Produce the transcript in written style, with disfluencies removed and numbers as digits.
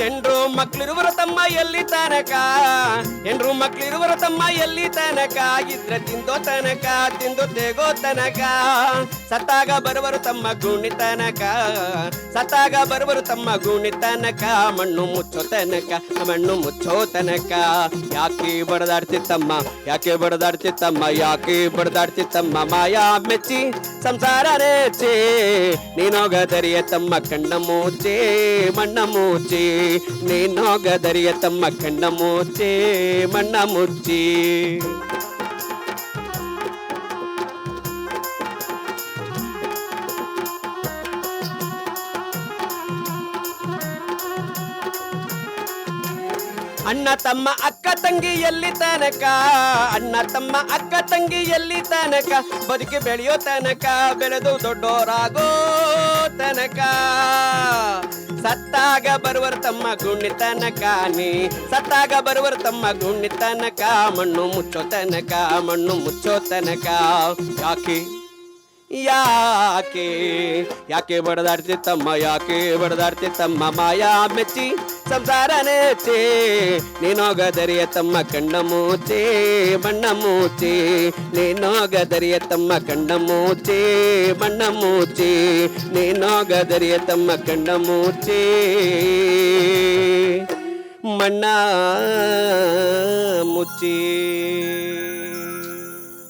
ಎಂಡ್ರು ಮಕ್ಳಿರುವರು ತಮ್ಮ ಎಲ್ಲಿ ತನಕ, ಎಂಡ್ರು ಮಕ್ಳಿರುವರು ತಮ್ಮ ಎಲ್ಲಿ ತನಕ, ಇದ್ರೆ ತಿಂದೋ ತನಕ ತಿಂದು ತೇಗೋ ತನಕ, ಸತ್ತಾಗ ಬರುವರು ತಮ್ಮ ಗುಣಿ ತನಕ, ಸತ್ತಾಗ ಬರುವರು ತಮ್ಮ ಗುಣಿ ತನಕ, ಮಣ್ಣು ಮುಚ್ಚೋ ತನಕ ಮಣ್ಣು ಮುಚ್ಚೋ ತನಕ. ಯಾಕೆ ಬಡದಾಡ್ತಿತ್ತಮ್ಮ, ಯಾಕೆ ಬಡದಾಡ್ತಿತ್ತಮ್ಮ, ಯಾಕೆ ಬಡದಾಡ್ತಿತ್ತಮ್ಮ, ಮಾಯಾ ಮೆಚ್ಚಿ ಸಂಸಾರ ರೇಚೆ, ನೀನೋಗದರಿಯ ತಮ್ಮ ಕಣ್ಣ ಮೂಚೆ ಮಣ್ಣ ಮೂಚೆ, ನೀನೋಗದರಿಯ ತಮ್ಮ ಕಣ್ಣ ಮೂಚೆ ಮಣ್ಣ ಮುಚ್ಚಿ. ಅಣ್ಣ ತಮ್ಮ ಅಕ್ಕ ತಂಗಿ ಎಲ್ಲಿ ತನಕ, ಅಣ್ಣ ತಮ್ಮ ಅಕ್ಕ ತಂಗಿ ಎಲ್ಲಿ ತನಕ, ಬದುಕಿ ಬೆಳೆಯೋ ತನಕ ಬೆಳೆದು ದೊಡ್ಡೋರಾಗೋ ತನಕ, ಸತ್ತಾಗ ಬರುವರು ತಮ್ಮ ಗುಣಿ ತನಕ, ನೀ ಸತ್ತಾಗ ಬರುವರು ತಮ್ಮ ಗುಣಿ ತನಕ, ಮಣ್ಣು ಮುಚ್ಚೋ ತನಕ ಮಣ್ಣು ಮುಚ್ಚೋ ತನಕ. ಯಾಕೆ ಯಾಕೆ ಯಾಕೆ ಬಡದಾಡ್ತಿತ್ತಮ್ಮ, ಯಾಕೆ ಬಡದಾಡ್ತಿತ್ತಮ್ಮ, ಮಾಯಾ ಮೆಚ್ಚಿ ಸಂಸಾರ ನೇಚೆ, ನೀನೋಗದರಿಯ ತಮ್ಮ ಕಣ್ಣ ಮೂಚೆ ಬಣ್ಣ ಮೂಚೆ, ನೀನೋಗದರಿಯ ತಮ್ಮ ಕಣ್ಣ ಮೂಚೆ ಬಣ್ಣ ಮೂಚೆ, ನೀನೋಗದರಿಯ ತಮ್ಮ ಕಣ್ಣ ಮೂಚೆ ಮಣ್ಣ ಮುಚ್ಚಿ.